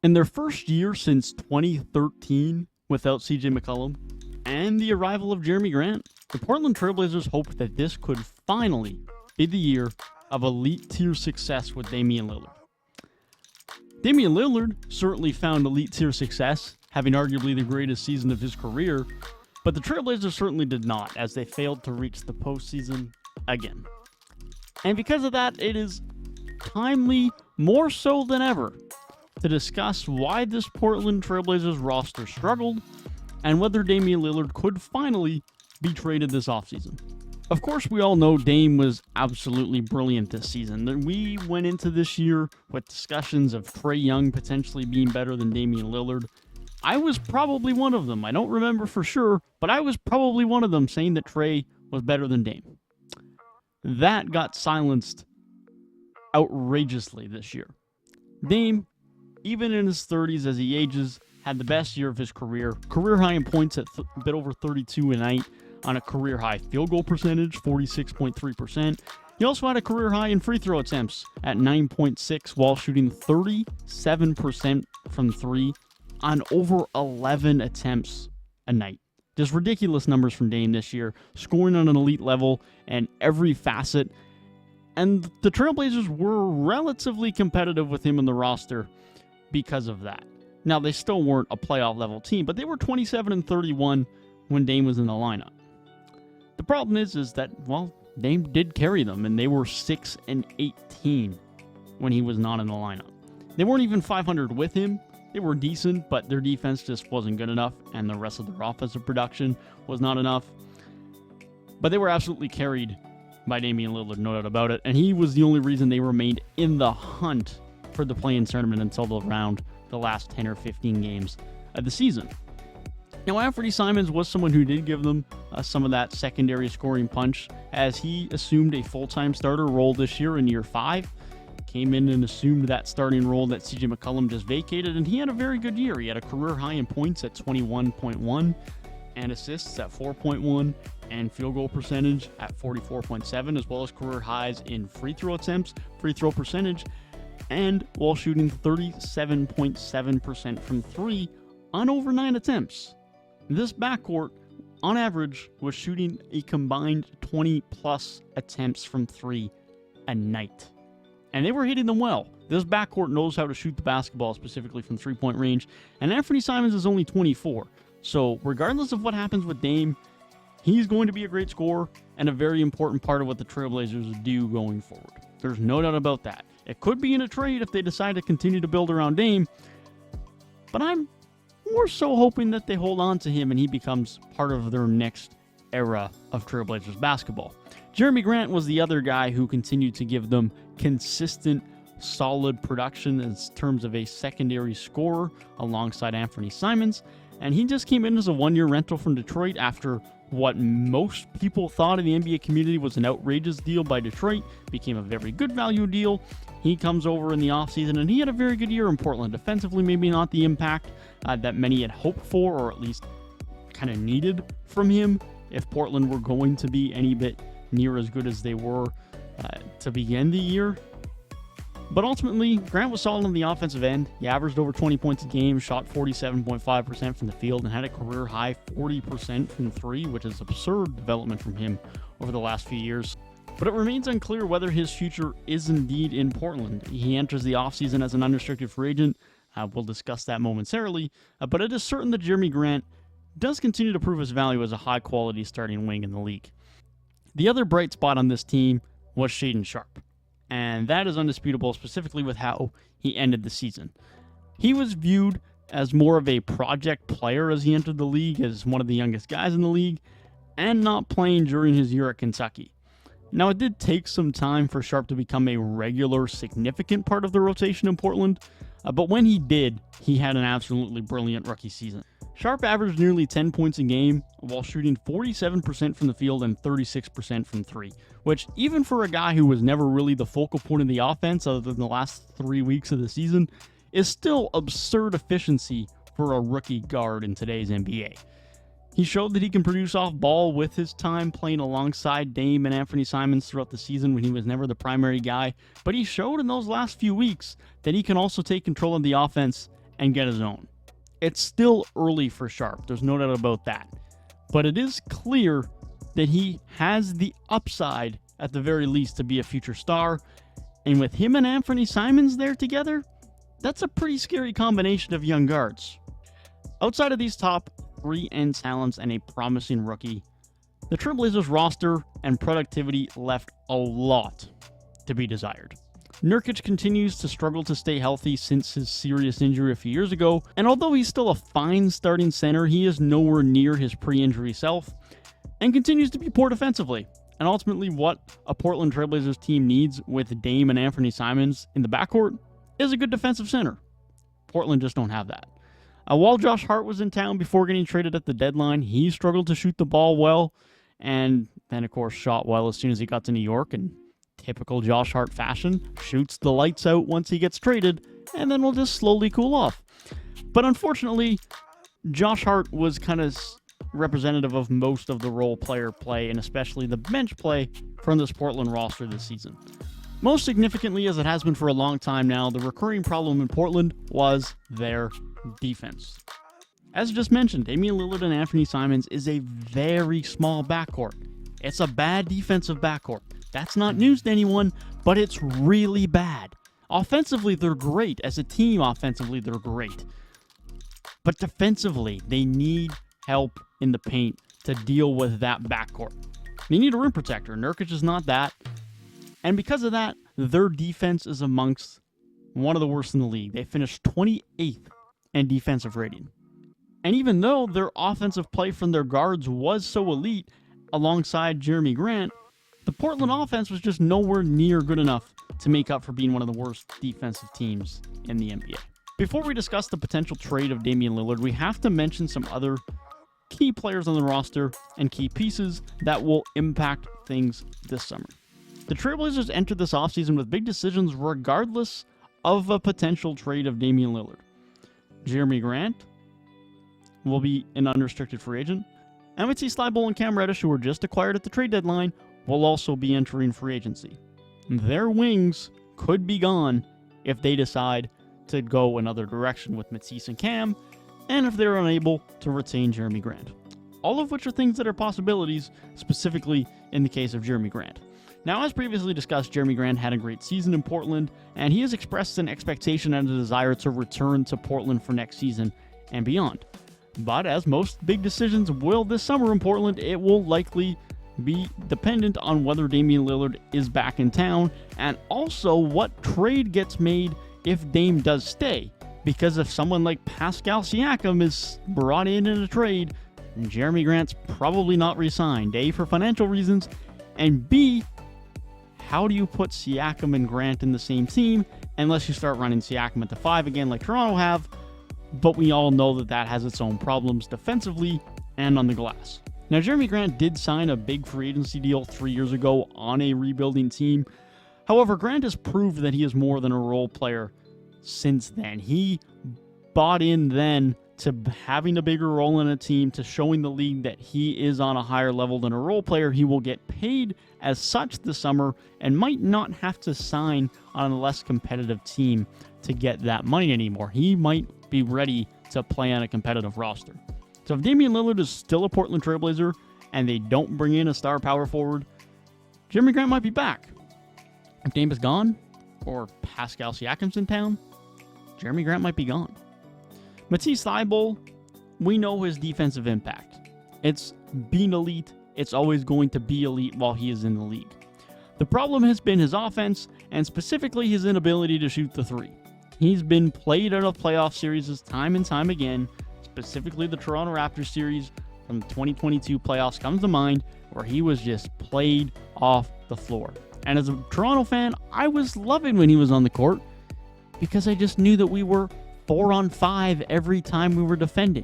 In their first year since 2013 without CJ McCollum and the arrival of Jerami Grant, the Portland Trailblazers hoped that this could finally be the year of elite tier success with Damian Lillard. Damian Lillard certainly found elite tier success, having arguably the greatest season of his career, but the Trailblazers certainly did not, as they failed to reach the postseason again. And because of that, it is timely, more so than ever, to discuss why this Portland Trailblazers roster struggled and whether Damian Lillard could finally be traded this offseason. Of course, we all know Dame was absolutely brilliant this season. We went into this year with discussions of Trae Young potentially being better than Damian Lillard. I was probably one of them. I don't remember for sure, but I was probably one of them saying that Trae was better than Dame. That got silenced outrageously this year. Dame, even in his 30s as he ages, had the best year of his career. Career high in points at a bit over 32 a night on a career high field goal percentage, 46.3%. He also had a career high in free throw attempts at 9.6 while shooting 37% from three on over 11 attempts a night. Just ridiculous numbers from Dame this year, scoring on an elite level and every facet. And the Trailblazers were relatively competitive with him in the roster because of that. Now, they still weren't a playoff level team, but they were 27-31 when Dame was in the lineup. The problem is that, well, Dame did carry them, and they were 6-18 when he was not in the lineup. They weren't even 500 with him. They were decent, but their defense just wasn't good enough, and the rest of their offensive production was not enough. But they were absolutely carried by Damian Lillard, no doubt about it, and he was the only reason they remained in the hunt for the play-in tournament until the last 10 or 15 games of the season. Now, Anthony Simons was someone who did give them some of that secondary scoring punch, as he assumed a full-time starter role this year in year 5. Came in and assumed that starting role that CJ McCollum just vacated, and he had a very good year. He had a career high in points at 21.1, and assists at 4.1, and field goal percentage at 44.7, as well as career highs in free throw attempts, free throw percentage, and while shooting 37.7% from three on over 9 attempts. This backcourt, on average, was shooting a combined 20-plus attempts from three a night. And they were hitting them well. This backcourt knows how to shoot the basketball, specifically from three-point range, and Anthony Simons is only 24. So regardless of what happens with Dame, he's going to be a great scorer and a very important part of what the Trailblazers do going forward. There's no doubt about that. It could be in a trade if they decide to continue to build around Dame, but I'm more so hoping that they hold on to him and he becomes part of their next era of Trailblazers basketball. Jerami Grant was the other guy who continued to give them consistent, solid production in terms of a secondary scorer alongside Anthony Simons, and he just came in as a one-year rental from Detroit after what most people thought in the NBA community was an outrageous deal by Detroit. Became a very good value deal. He comes over in the offseason, and he had a very good year in Portland. Defensively, maybe not the impact that many had hoped for, or at least kind of needed from him if Portland were going to be any bit near as good as they were to begin the year. But ultimately, Grant was solid on the offensive end. He averaged over 20 points a game, shot 47.5% from the field, and had a career-high 40% from three, which is absurd development from him over the last few years. But it remains unclear whether his future is indeed in Portland. He enters the offseason as an unrestricted free agent. We'll discuss that momentarily. But it is certain that Jerami Grant does continue to prove his value as a high-quality starting wing in the league. The other bright spot on this team was Shaedon Sharpe. And that is undisputable, specifically with how he ended the season. He was viewed as more of a project player as he entered the league, as one of the youngest guys in the league, and not playing during his year at Kentucky. Now, it did take some time for Sharpe to become a regular, significant part of the rotation in Portland, but when he did, he had an absolutely brilliant rookie season. Sharpe averaged nearly 10 points a game while shooting 47% from the field and 36% from three, which even for a guy who was never really the focal point of the offense other than the last 3 weeks of the season, is still absurd efficiency for a rookie guard in today's NBA. He showed that he can produce off ball with his time playing alongside Dame and Anthony Simons throughout the season when he was never the primary guy, but he showed in those last few weeks that he can also take control of the offense and get his own. It's still early for Sharpe, there's no doubt about that. But it is clear that he has the upside, at the very least, to be a future star. And with him and Anthony Simons there together, that's a pretty scary combination of young guards. Outside of these top 3 end talents and a promising rookie, the Trailblazers roster and productivity left a lot to be desired. Nurkic continues to struggle to stay healthy since his serious injury a few years ago, and although he's still a fine starting center, he is nowhere near his pre-injury self, and continues to be poor defensively. And ultimately, what a Portland Trailblazers team needs with Dame and Anthony Simons in the backcourt is a good defensive center. Portland just don't have that. While Josh Hart was in town before getting traded at the deadline, he struggled to shoot the ball well, and then, of course, shot well as soon as he got to New York, and typical Josh Hart fashion, shoots the lights out once he gets traded, and then will just slowly cool off. But unfortunately, Josh Hart was kind of representative of most of the role player play, and especially the bench play from this Portland roster this season. Most significantly, as it has been for a long time now, the recurring problem in Portland was their defense. As just mentioned, Damian Lillard and Anthony Simons is a very small backcourt. It's a bad defensive backcourt. That's not news to anyone, but it's really bad. Offensively, they're great. As a team, offensively, they're great. But defensively, they need help in the paint to deal with that backcourt. They need a rim protector. Nurkic is not that. And because of that, their defense is amongst one of the worst in the league. They finished 28th in defensive rating. And even though their offensive play from their guards was so elite alongside Jerami Grant, the Portland offense was just nowhere near good enough to make up for being one of the worst defensive teams in the NBA. Before we discuss the potential trade of Damian Lillard, we have to mention some other key players on the roster and key pieces that will impact things this summer. The Trailblazers entered this offseason with big decisions regardless of a potential trade of Damian Lillard. Jerami Grant will be an unrestricted free agent. Matisse Thybulle and Cam Reddish, who were just acquired at the trade deadline, will also be entering free agency. Their wings could be gone if they decide to go another direction with Matisse and Cam, and if they're unable to retain Jerami Grant. All of which are things that are possibilities, specifically in the case of Jerami Grant. Now, as previously discussed, Jerami Grant had a great season in Portland, and he has expressed an expectation and a desire to return to Portland for next season and beyond. But as most big decisions will this summer in Portland, it will likely be dependent on whether Damian Lillard is back in town, and also what trade gets made if Dame does stay. Because if someone like Pascal Siakam is brought in a trade, Jerami Grant's probably not re-signed. A, for financial reasons, and B, how do you put Siakam and Grant in the same team unless you start running Siakam at the 5 again like Toronto have? But we all know that that has its own problems defensively and on the glass. Now, Jerami Grant did sign a big free agency deal 3 years ago on a rebuilding team. However, Grant has proved that he is more than a role player since then. He bought in then to having a bigger role in a team, to showing the league that he is on a higher level than a role player. He will get paid as such this summer and might not have to sign on a less competitive team to get that money anymore. He might be ready to play on a competitive roster. So if Damian Lillard is still a Portland Trailblazer and they don't bring in a star power forward, Jerami Grant might be back. If Dame is gone, or Pascal Siakam's in town, Jerami Grant might be gone. Matisse Thybulle, we know his defensive impact. It's being elite. It's always going to be elite while he is in the league. The problem has been his offense, and specifically his inability to shoot the 3. He's been played out of playoff series time and time again. Specifically, the Toronto Raptors series from the 2022 playoffs comes to mind, where he was just played off the floor. And as a Toronto fan, I was loving when he was on the court because I just knew that we were 4-on-5 every time we were defending.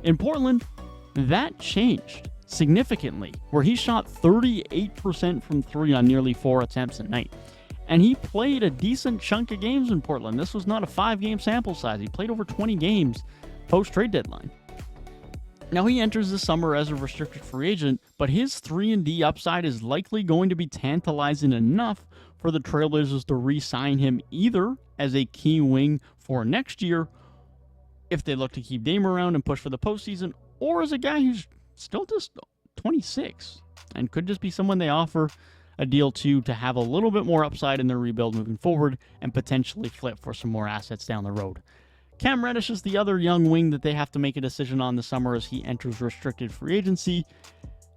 In Portland, that changed significantly, where he shot 38% from 3 on nearly 4 attempts a night. And he played a decent chunk of games in Portland. This was not a 5-game sample size. He played over 20 games post-trade deadline. Now, he enters the summer as a restricted free agent, but his 3-and-D upside is likely going to be tantalizing enough for the Trailblazers to re-sign him either as a key wing for next year if they look to keep Dame around and push for the postseason, or as a guy who's still just 26 and could just be someone they offer a deal to have a little bit more upside in their rebuild moving forward and potentially flip for some more assets down the road. Cam Reddish is the other young wing that they have to make a decision on this summer as he enters restricted free agency,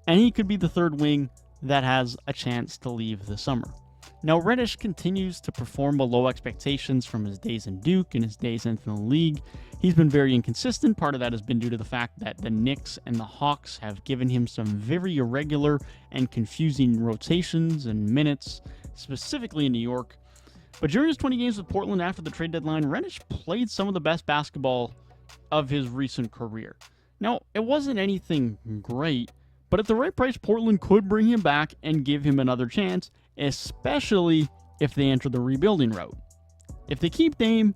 and he could be the third wing that has a chance to leave this summer. Now, Reddish continues to perform below expectations from his days in Duke and his days in the league. He's been very inconsistent. Part of that has been due to the fact that the Knicks and the Hawks have given him some very irregular and confusing rotations and minutes, specifically in New York. But during his 20 games with Portland after the trade deadline, Reddish played some of the best basketball of his recent career. Now, it wasn't anything great, but at the right price, Portland could bring him back and give him another chance, especially if they enter the rebuilding route. If they keep Dame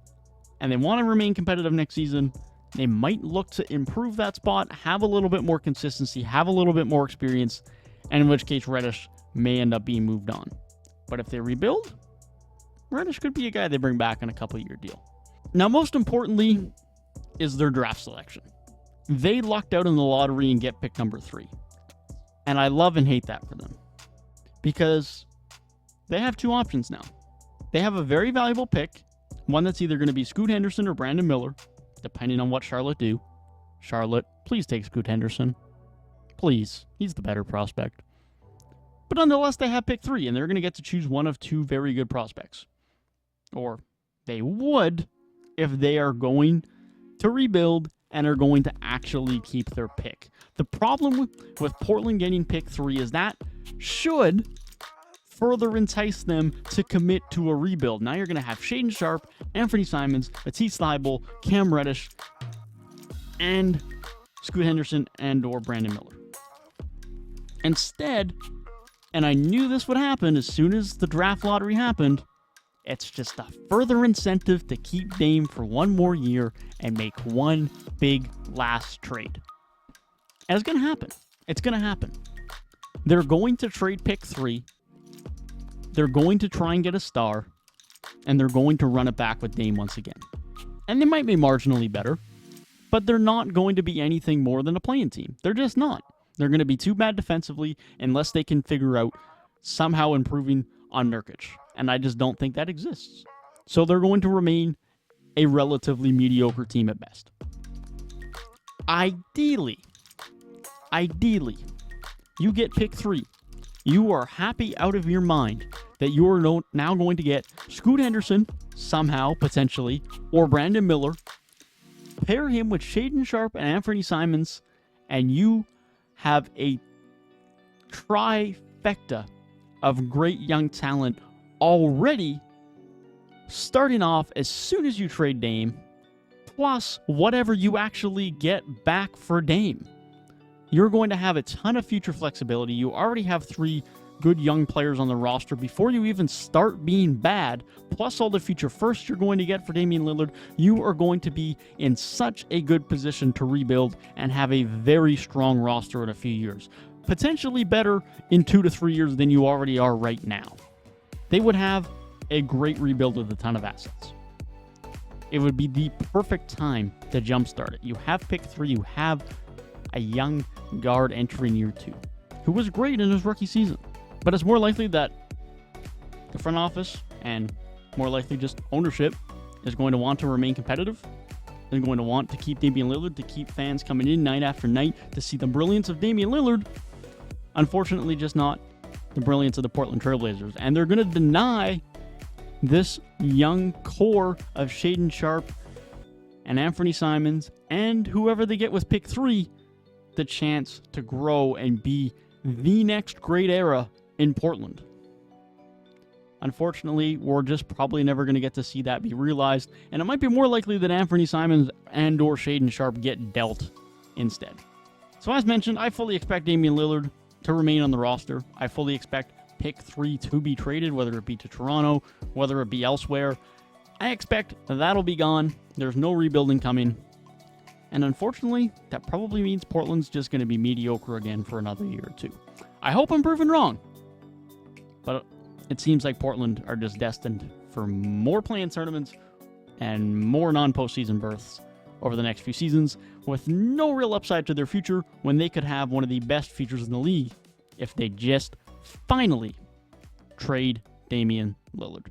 and they want to remain competitive next season, they might look to improve that spot, have a little bit more consistency, have a little bit more experience, and in which case Reddish may end up being moved on. But if they rebuild, Reddish could be a guy they bring back on a couple-year deal. Now, most importantly is their draft selection. They lucked out in the lottery and get pick number 3. And I love and hate that for them, because they have two options now. They have a very valuable pick, one that's either going to be Scoot Henderson or Brandon Miller, depending on what Charlotte do. Charlotte, please take Scoot Henderson. Please. He's the better prospect. But nonetheless, they have pick 3, and they're going to get to choose one of two very good prospects. Or they would if they are going to rebuild and are going to actually keep their pick. The problem with Portland getting pick 3 is that should further entice them to commit to a rebuild. Now you're going to have Shaedon Sharpe, Anthony Simons, Matisse Thybulle, Cam Reddish, and Scoot Henderson and or Brandon Miller. Instead, and I knew this would happen as soon as the draft lottery happened, it's just a further incentive to keep Dame for one more year and make one big last trade. And it's going to happen. It's going to happen. They're going to trade pick 3. They're going to try and get a star. And they're going to run it back with Dame once again. And they might be marginally better, but they're not going to be anything more than a playing team. They're just not. They're going to be too bad defensively unless they can figure out somehow improving on Nurkic. And I just don't think that exists. So they're going to remain a relatively mediocre team at best. Ideally, you get pick 3. You are happy out of your mind that you are now going to get Scoot Henderson, somehow, potentially, or Brandon Miller. Pair him with Shaedon Sharpe and Anthony Simons, and you have a trifecta of great young talent already starting off as soon as you trade Dame, plus whatever you actually get back for Dame. You're going to have a ton of future flexibility. You already have 3 good young players on the roster before you even start being bad, plus all the future firsts you're going to get for Damian Lillard. You are going to be in such a good position to rebuild and have a very strong roster in a few years. Potentially better in 2 to 3 years than you already are right now. They would have a great rebuild with a ton of assets. It would be the perfect time to jumpstart it. You have pick 3, you have a young guard entering year 2, who was great in his rookie season. But it's more likely that the front office and more likely just ownership is going to want to remain competitive. They're going to want to keep Damian Lillard, to keep fans coming in night after night to see the brilliance of Damian Lillard. Unfortunately, just not the brilliance of the Portland Trailblazers. And they're going to deny this young core of Shaedon Sharpe and Anthony Simons and whoever they get with pick 3 the chance to grow and be the next great era in Portland. Unfortunately, we're just probably never going to get to see that be realized, and it might be more likely that Anthony Simons and or Shaedon Sharpe get dealt instead. So as mentioned, I fully expect Damian Lillard to remain on the roster. I fully expect pick 3 to be traded, whether it be to Toronto, whether it be elsewhere. I expect that'll be gone. There's no rebuilding coming. And unfortunately, that probably means Portland's just going to be mediocre again for another year or 2. I hope I'm proven wrong. But it seems like Portland are just destined for more play-in tournaments and more non-postseason berths over the next few seasons with no real upside to their future when they could have one of the best futures in the league if they just finally trade Damian Lillard.